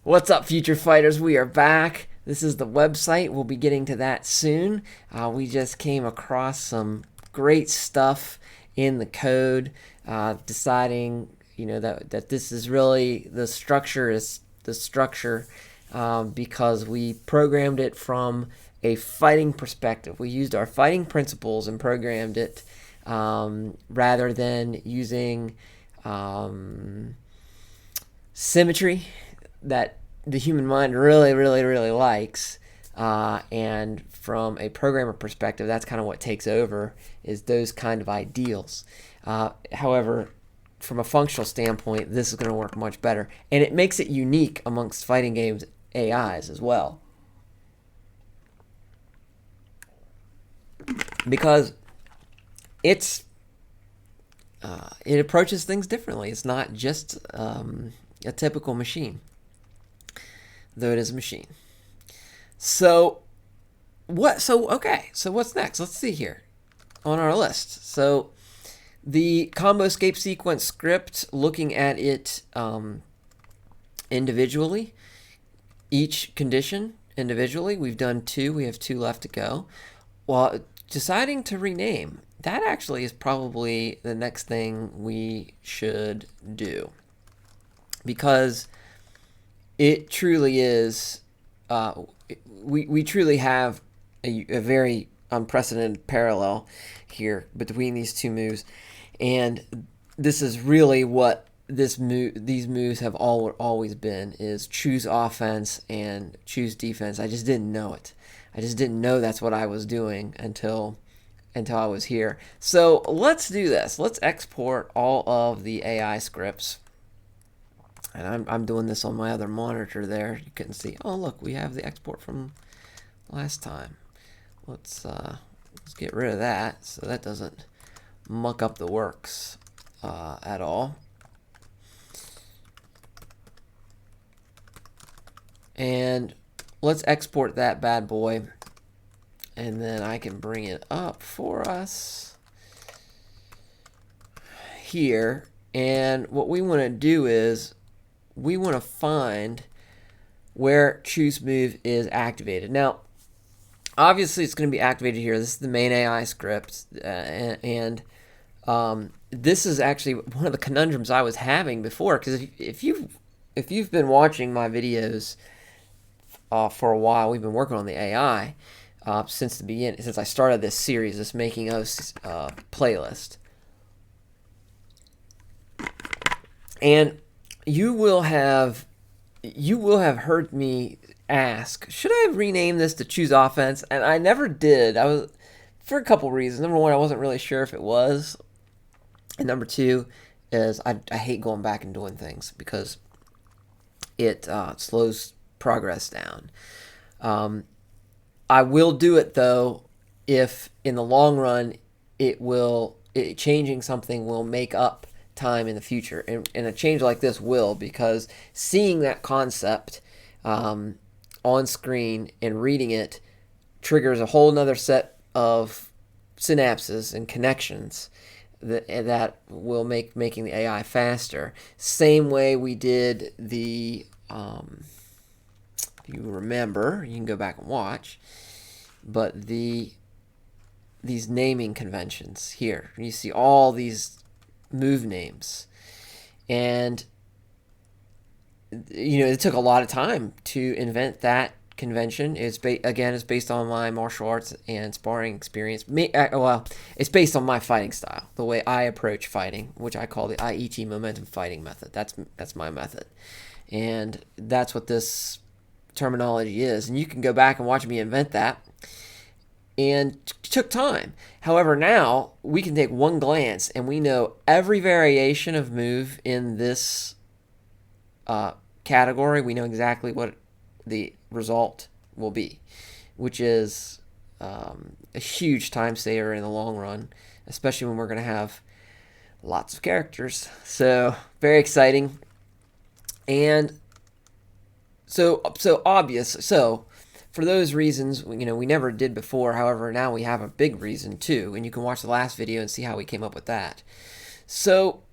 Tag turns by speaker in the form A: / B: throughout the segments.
A: What's up, future fighters? We are back. This is the website. We'll be getting to that soon. We just came across some great stuff in the code, deciding that this is really the structure because we programmed it from a fighting perspective. We used our fighting principles and programmed it rather than using symmetry that the human mind really likes. And from a programmer perspective, that's kind of what takes over, is those kind of ideals. However, from a functional standpoint, this is going to work much better. And it makes it unique amongst fighting games AIs as well. Because it approaches things differently. It's not just a typical machine, though it is a machine. So what's next? Let's see here on our list. So the combo escape sequence script, looking at it individually, each condition individually. We've done 2. We have 2 left to go. Well, deciding to rename, that actually is probably the next thing we should do, because it truly is, we truly have a very unprecedented parallel here between these 2 moves, and this is really what these moves have always been, is choose offense and choose defense. I just didn't know it. I just didn't know that's what I was doing until I was here. So let's do this. Let's export all of the AI scripts. And I'm doing this on my other monitor there. You couldn't see. Oh, look, we have the export from last time. Let's get rid of that so that doesn't muck up the works at all. And let's export that bad boy, and then I can bring it up for us here. And what we want to do is we want to find where choose move is activated. Now, obviously, it's going to be activated here. This is the main AI script, and this is actually one of the conundrums I was having before. Because if you've been watching my videos for a while, we've been working on the AI since the beginning, since I started this series, this Making OS playlist. And you will have heard me ask, should I have renamed this to choose offense? And I never did. I was, for a couple reasons. Number one, I wasn't really sure if it was. And number two is I hate going back and doing things because it slows progress down. I will do it though if in the long run changing something will make up time in the future, and a change like this will, because seeing that concept on screen and reading it triggers a whole nother set of synapses and connections that will making the AI faster. Same way we did the if you remember, you can go back and watch, but these naming conventions here, you see all these move names, and it took a lot of time to invent that convention. It's based on my martial arts and sparring experience. It's based on my fighting style, the way I approach fighting, which I call the IET momentum fighting method. That's my method, and that's what this terminology is. And you can go back and watch me invent that, and took time. However, now we can take one glance and we know every variation of move in this category. We know exactly what the result will be, which is a huge time saver in the long run, especially when we're going to have lots of characters. So very exciting. And so obvious. So for those reasons, we never did before. However, now we have a big reason too, and you can watch the last video and see how we came up with that. So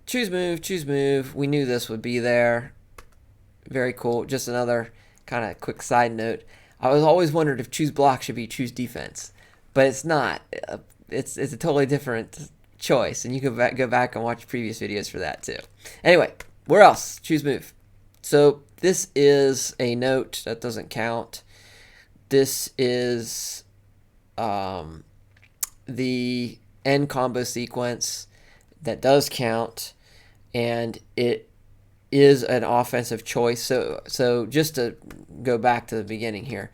A: choose move. We knew this would be there. Very cool. Just another kind of quick side note. I was always wondered if choose block should be choose defense, but it's not. It's a totally different choice, and you can go back and watch previous videos for that too. Anyway, where else? Choose move. So this is a note that doesn't count. This is the end combo sequence that does count, and it is an offensive choice. So just to go back to the beginning here,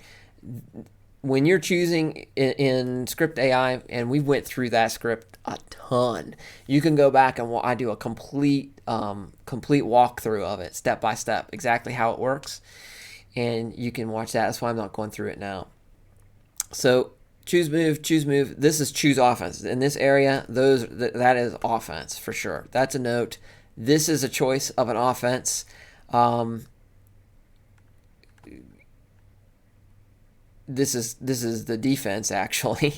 A: when you're choosing in script AI, and we went through that script a ton, you can go back and I do a complete walkthrough of it, step by step, exactly how it works, and you can watch that. That's why I'm not going through it now. So choose move. This is choose offense. In this area, that is offense for sure. That's a note. This is a choice of an offense. This is the defense actually.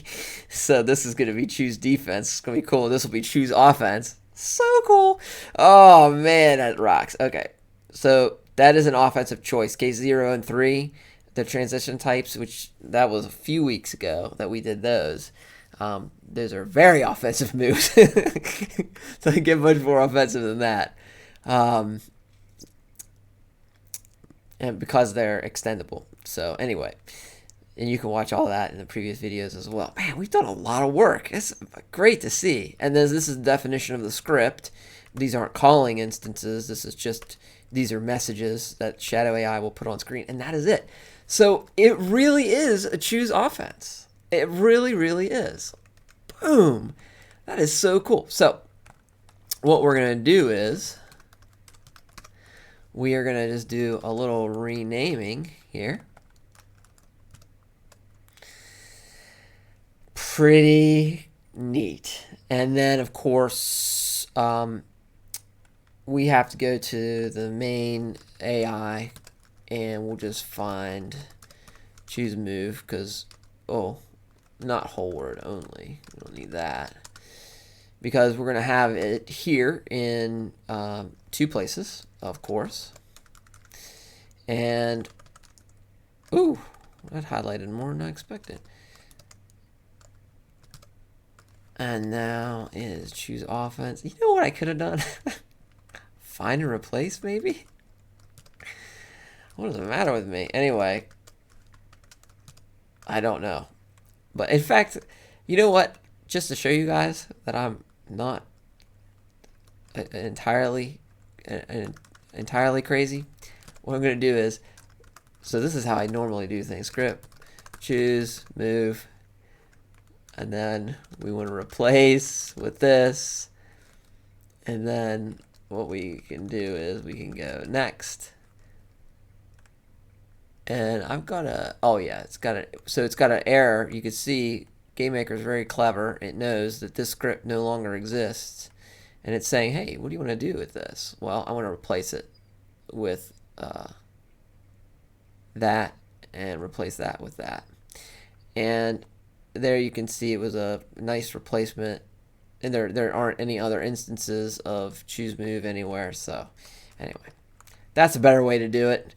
A: So this is going to be choose defense. It's going to be cool. This will be choose offense. So cool. Oh man, that rocks. Okay, so that is an offensive choice. Case 0 and 3, the transition types, which that was a few weeks ago that we did those. Those are very offensive moves. So they get much more offensive than that. And because they're extendable. So anyway, and you can watch all that in the previous videos as well. Man, we've done a lot of work. It's great to see. And this is the definition of the script. These aren't calling instances. These are messages that Shadow AI will put on screen, and that is it. So it really is a choose offense. It really, really is. Boom. That is so cool. So what we're going to do is we are going to just do a little renaming here. Pretty neat. And then, of course, we have to go to the main AI, and we'll just find choose move because, not whole word only. We don't need that because we're going to have it here in 2 places, of course. And, that highlighted more than I expected. And now is choose offense. You know what I could have done? Find and replace, maybe? What does the matter with me? Anyway, I don't know. But in fact, you know what? Just to show you guys that I'm not entirely crazy, what I'm going to do is, so this is how I normally do things. Script, choose, move, and then we want to replace with this. And then what we can do is we can go next. And I've got it's got an error. You can see GameMaker is very clever. It knows that this script no longer exists. And it's saying, hey, what do you want to do with this? Well, I want to replace it with that and replace that with that. And there you can see it was a nice replacement, and there aren't any other instances of choose move anywhere. So anyway, that's a better way to do it.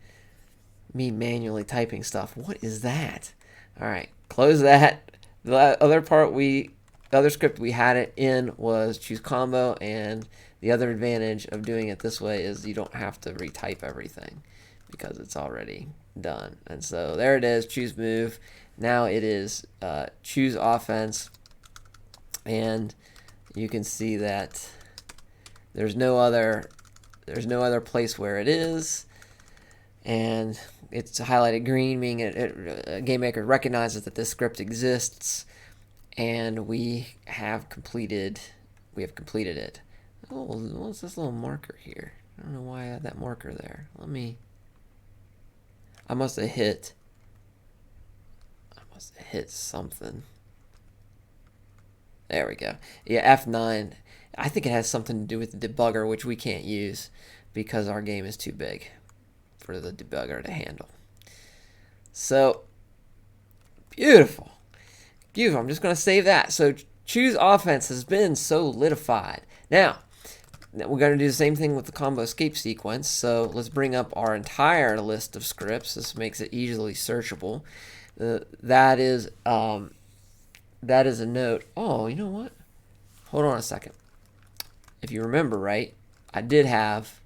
A: Me manually typing stuff. What is that? All right, close that. The other script we had it in was choose combo, and the other advantage of doing it this way is you don't have to retype everything because it's already done. And so there it is, choose move. Now it is choose offense, and you can see that there's no other place where it is, and it's highlighted green, meaning GameMaker recognizes that this script exists, and we have completed it. Oh, what's this little marker here? I don't know why I had that marker there. I must have hit something. There we go. Yeah, F9. I think it has something to do with the debugger, which we can't use because our game is too big for the debugger to handle. So, beautiful. I'm just going to save that. So, choose offense has been solidified. Now, we're going to do the same thing with the combo escape sequence. So let's bring up our entire list of scripts. This makes it easily searchable. That is a note. Oh, you know what? Hold on a second. If you remember right, I did have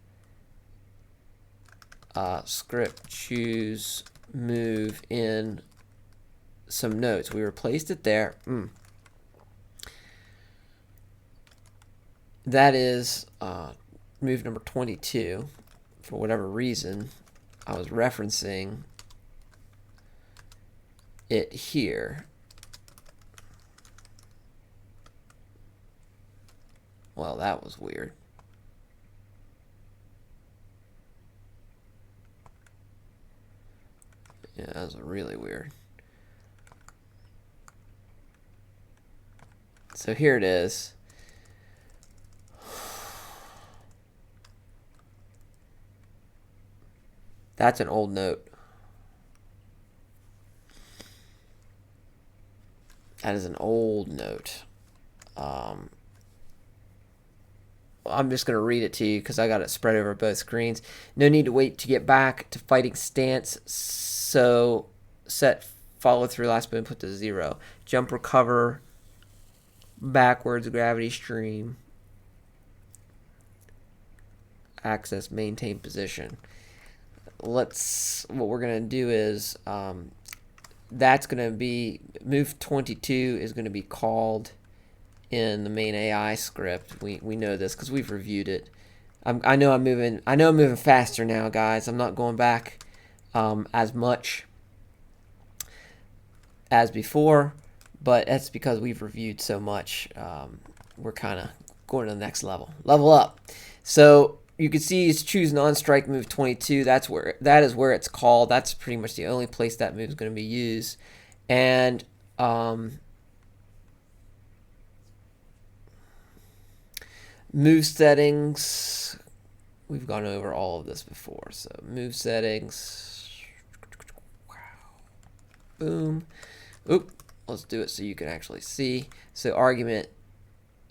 A: script choose move in some notes. We replaced it there. That is move number 22. For whatever reason, I was referencing it here. Well, that was weird. Yeah, that was really weird. So here it is. That's an old note. That is an old note. I'm just going to read it to you because I got it spread over both screens. No need to wait to get back to fighting stance. So set follow through last but input to 0. Jump recover backwards gravity stream. Access maintain position. What we're going to do is that's going to be move 22 is going to be called in the main AI script. We know this because we've reviewed it. I know I'm moving faster now, guys. I'm not going back as much as before, but that's because we've reviewed so much. We're kind of going to the next level up. So you can see it's choose non-strike move 22. That is where it's called. That's pretty much the only place that move is going to be used. And move settings, we've gone over all of this before. So move settings, boom. Oop, let's do it so you can actually see. So argument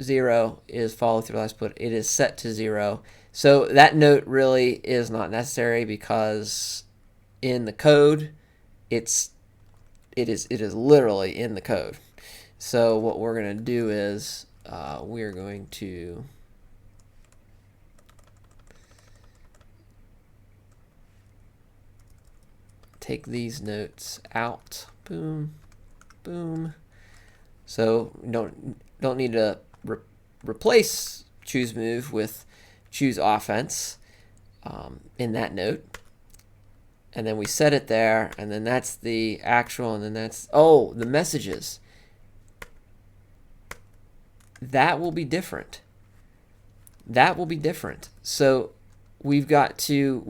A: 0 is follow through last put. It is set to 0. So that note really is not necessary because in the code, it is literally in the code. So what we're going to do is we're going to take these notes out. Boom, boom. So don't need to replace choose move with choose offense in that note. And then we set it there, and then that's the actual, and then that's, oh, the messages. That will be different. That will be different. So we've got to,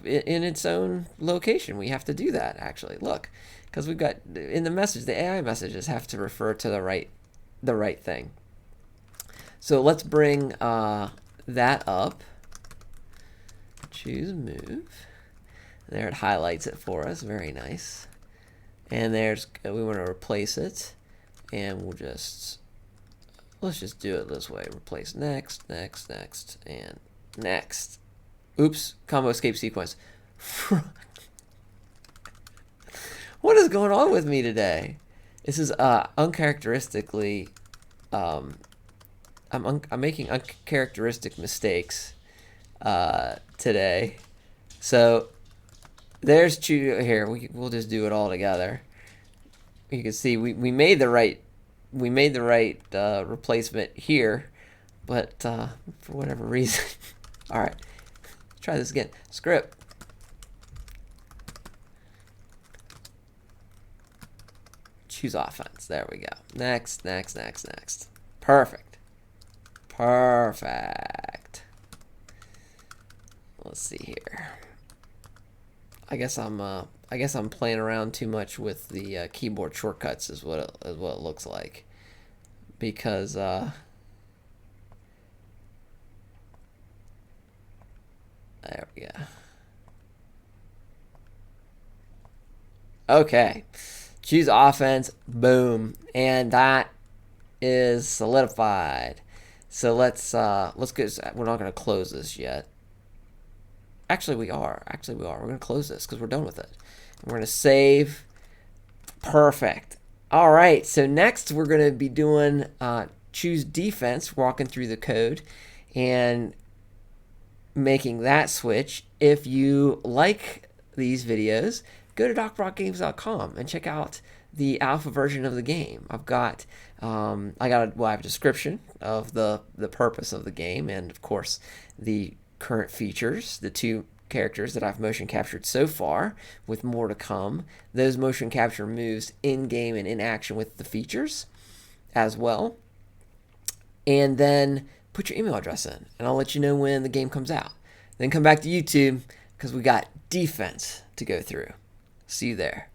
A: in its own location, we have to do that, actually. Look, because we've got, in the message, the AI messages have to refer to the right thing. So let's bring that up. Choose move. There, it highlights it for us. Very nice. And we want to replace it. And let's just do it this way. Replace next, next, next, and next. Oops, combo escape sequence. What is going on with me today? This is uncharacteristically, I'm making uncharacteristic mistakes today. So there's here. We'll just do it all together. You can see we made the right replacement here, but for whatever reason. All right, let's try this again. Script. Choose offense. There we go. Next, next, next, next. Perfect. Perfect. Let's see here. I guess I'm playing around too much with the keyboard shortcuts is what it looks like, because there we go. Okay, choose offense, boom, and that is solidified. So let's get. We're not going to close this yet. Actually, we are. Actually, we are. We're going to close this because we're done with it. We're going to save. Perfect. All right. So next we're going to be doing choose defense, walking through the code, and making that switch. If you like these videos, go to docbrockgames.com and check out the alpha version of the game. I've got I have a description of the purpose of the game, and of course the current features, the two characters that I've motion captured so far, with more to come. Those motion capture moves in game and in action with the features as well. And then put your email address in, and I'll let you know when the game comes out. Then come back to YouTube because we got defense to go through. See you there.